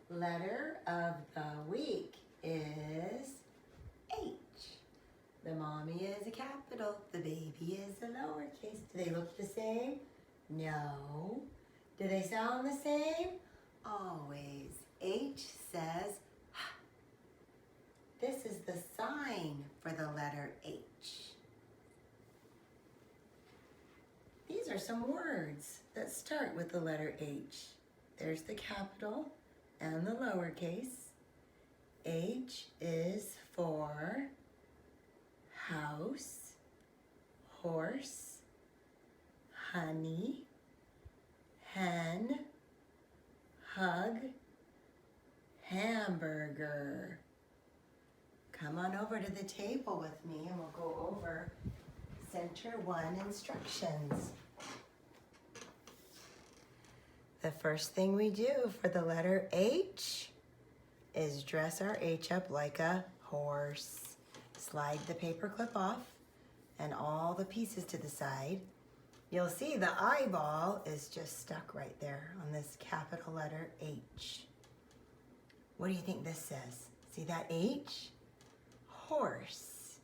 Letter of the week is H. The mommy is a capital, the baby is a lowercase. Do they look the same? No. Do they sound the same? Always. H says H. This is the sign for the letter H. These are some words that start with the letter H. There's the capital and the lowercase. H is for house, horse, honey, hen, hug, hamburger. Come on over to the table with me and we'll go over Center 1 instructions. The first thing we do for the letter H is dress our H up like a horse. Slide the paper clip off and all the pieces to the side. You'll see the eyeball is just stuck right there on this capital letter H. What do you think this says? See that H? Horse.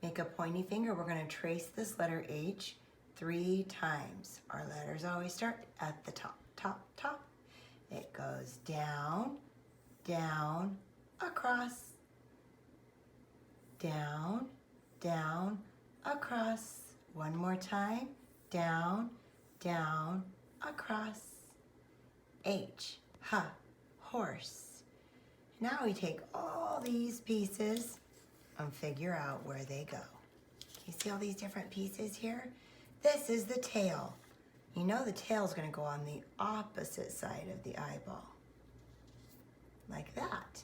Make a pointy finger. We're going to trace this letter H 3 times. Our letters always start at the top, top, top. It goes down, down, across. Down, down, across. One more time. Down, down, across. H, H, horse. Now we take all these pieces and figure out where they go. You see all these different pieces here? This is the tail. You know the tail is going to go on the opposite side of the eyeball. Like that.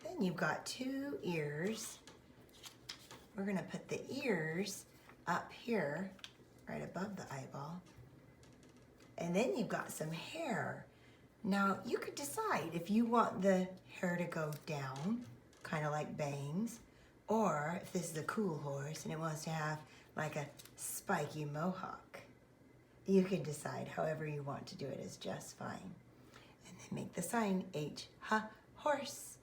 Then you've got 2 ears. We're going to put the ears up here, right above the eyeball. And then you've got some hair. Now you could decide if you want the hair to go down, kind of like bangs, or if this is a cool horse and it wants to have like a spiky mohawk. You can decide however you want to do it is just fine. And then make the sign H, H, horse.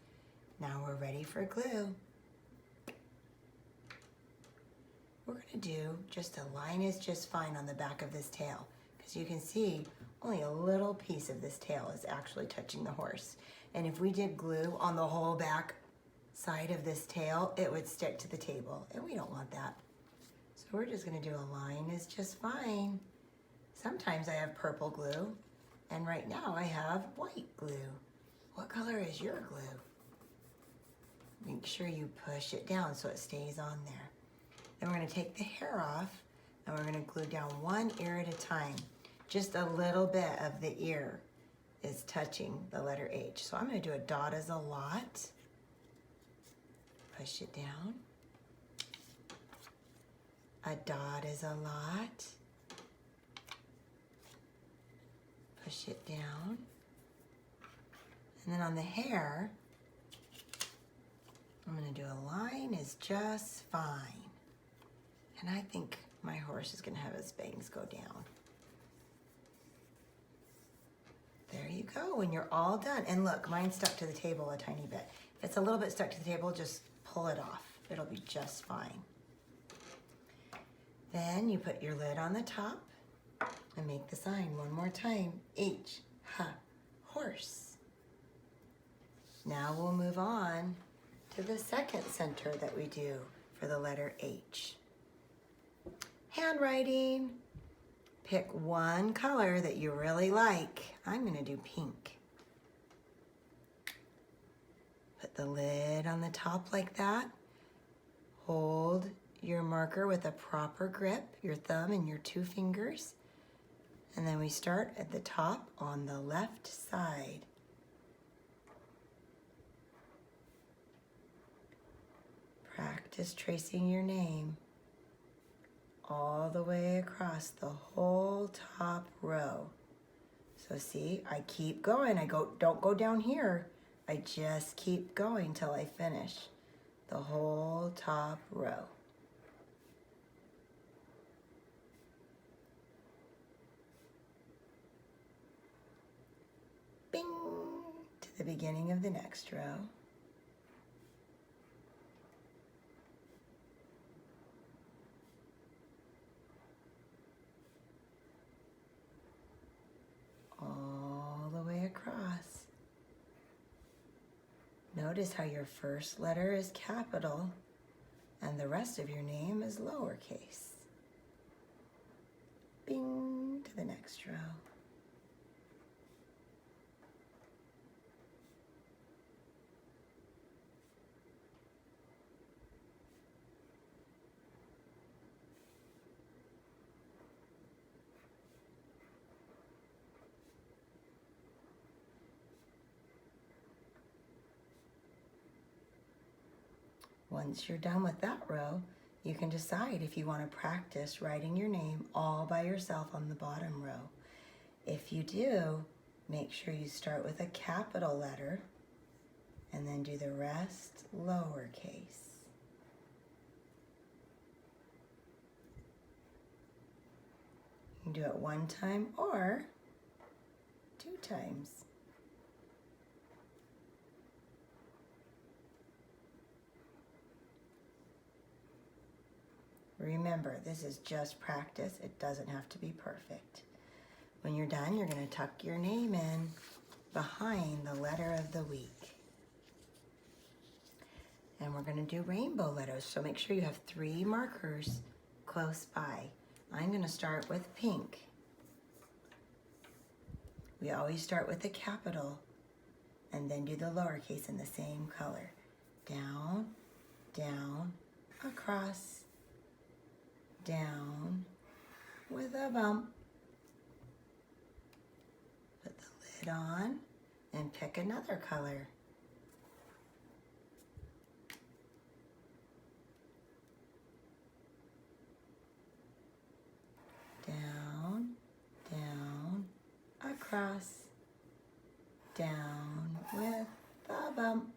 Now we're ready for glue. We're going to do just a line is just fine on the back of this tail, because you can see only a little piece of this tail is actually touching the horse. And if we did glue on the whole back side of this tail, it would stick to the table, and we don't want that. So we're just going to do a line is just fine. Sometimes I have purple glue, and right now I have white glue. What color is your glue? Make sure you push it down so it stays on there. Then we're going to take the hair off and we're going to glue down 1 ear at a time. Just a little bit of the ear is touching the letter H. So I'm going to do a dot is a lot. Push it down. A dot is a lot. Push it down. And then on the hair, I'm going to do a line is just fine. And I think my horse is going to have his bangs go down. There you go, when you're all done. And look, mine stuck to the table a tiny bit. If it's a little bit stuck to the table, just pull it off. It'll be just fine. Then you put your lid on the top and make the sign one more time. H, H, horse. Now we'll move on to the second center that we do for the letter H. Handwriting. Pick one color that you really like. I'm going to do pink. Put the lid on the top like that. Hold your marker with a proper grip, your thumb and your 2 fingers. And then we start at the top on the left side. Practice tracing your name all the way across the whole top row. So see, I keep going. Don't go down here. I just keep going till I finish the whole top row. Bing! to the beginning of the next row. All the way across. Notice how your first letter is capital and the rest of your name is lowercase. Bing, to the next row. Once you're done with that row, you can decide if you want to practice writing your name all by yourself on the bottom row. If you do, make sure you start with a capital letter and then do the rest lowercase. You can do it one time or 2 times. Remember, this is just practice. It doesn't have to be perfect. When you're done, you're going to tuck your name in behind the letter of the week. And we're going to do rainbow letters, so make sure you have 3 markers close by. I'm going to start with pink. We always start with the capital and then do the lowercase in the same color. Down, down, across, down with a bump. Put the lid on and pick another color. Down, down, across, down with a bump.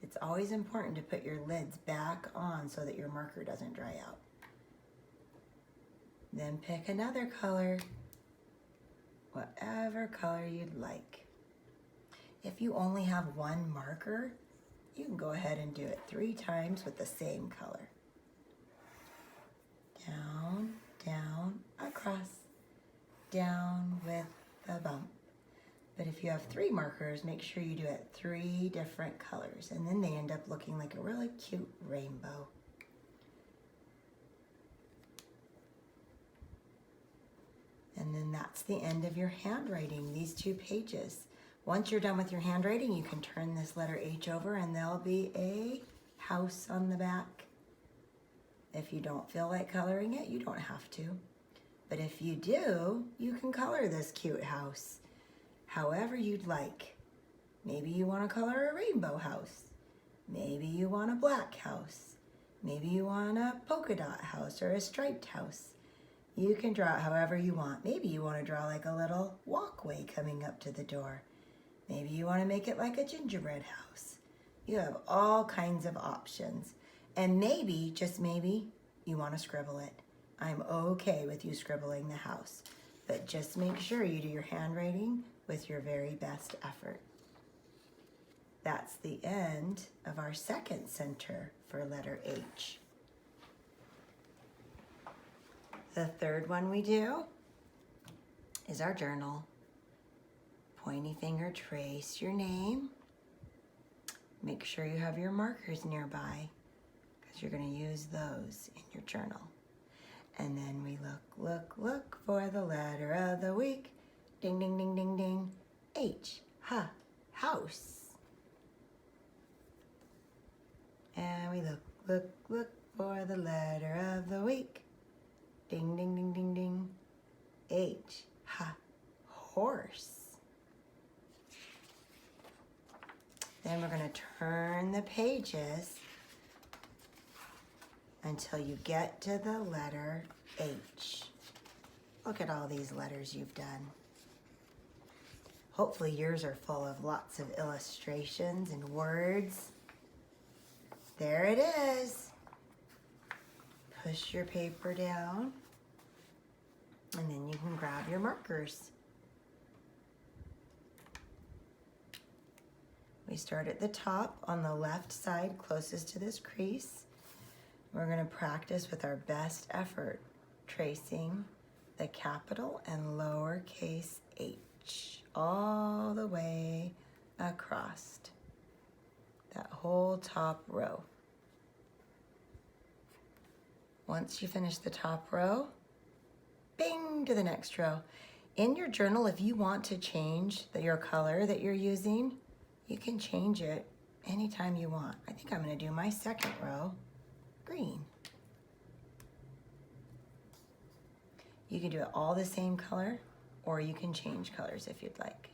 It's always important to put your lids back on so that your marker doesn't dry out. Then pick another color, whatever color you'd like. If you only have 1 marker, you can go ahead and do it 3 times with the same color. Down, down, across, down with a bump. But if you have 3 markers, make sure you do it 3 different colors, and then they end up looking like a really cute rainbow. And then that's the end of your handwriting, these 2 pages. Once you're done with your handwriting, you can turn this letter H over and there'll be a house on the back. If you don't feel like coloring it, you don't have to. But if you do, you can color this cute house however you'd like. Maybe you want to color a rainbow house. Maybe you want a black house. Maybe you want a polka dot house or a striped house. You can draw it however you want. Maybe you want to draw like a little walkway coming up to the door. Maybe you want to make it like a gingerbread house. You have all kinds of options. And maybe, just maybe, you want to scribble it. I'm okay with you scribbling the house, but just make sure you do your handwriting with your very best effort. That's the end of our second center for letter H. The third one we do is our journal. Pointy finger, trace your name. Make sure you have your markers nearby because you're going to use those in your journal. And then we look for the letter of the week. Ding, ding, ding, ding, ding. H, house. And we look for the letter of the week. Ding, ding, ding, ding, ding. H, horse. Then we're going to turn the pages until you get to the letter H. Look at all these letters you've done. Hopefully yours are full of lots of illustrations and words. There it is. Push your paper down, and then you can grab your markers. We start at the top on the left side closest to this crease. We're going to practice with our best effort, tracing the capital and lowercase h all the way across that whole top row. Once you finish the top row, bing to the next row. In your journal, if you want to change your color that you're using, you can change it anytime you want. I think I'm going to do my second row green. You can do it all the same color, or you can change colors if you'd like.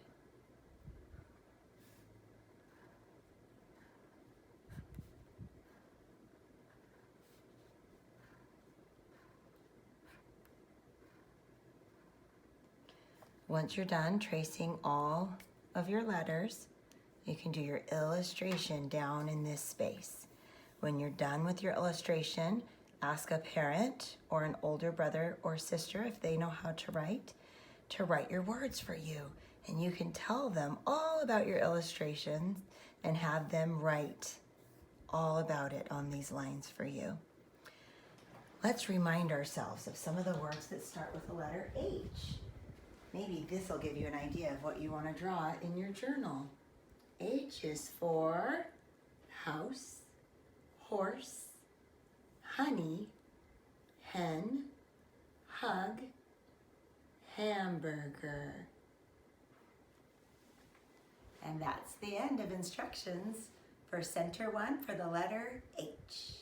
Once you're done tracing all of your letters, you can do your illustration down in this space. When you're done with your illustration, ask a parent or an older brother or sister, if they know how to write your words for you. And you can tell them all about your illustrations and have them write all about it on these lines for you. Let's remind ourselves of some of the words that start with the letter H. Maybe this will give you an idea of what you want to draw in your journal. H is for house, horse, honey, hen, hug, hamburger. And that's the end of instructions for Center 1 for the letter H.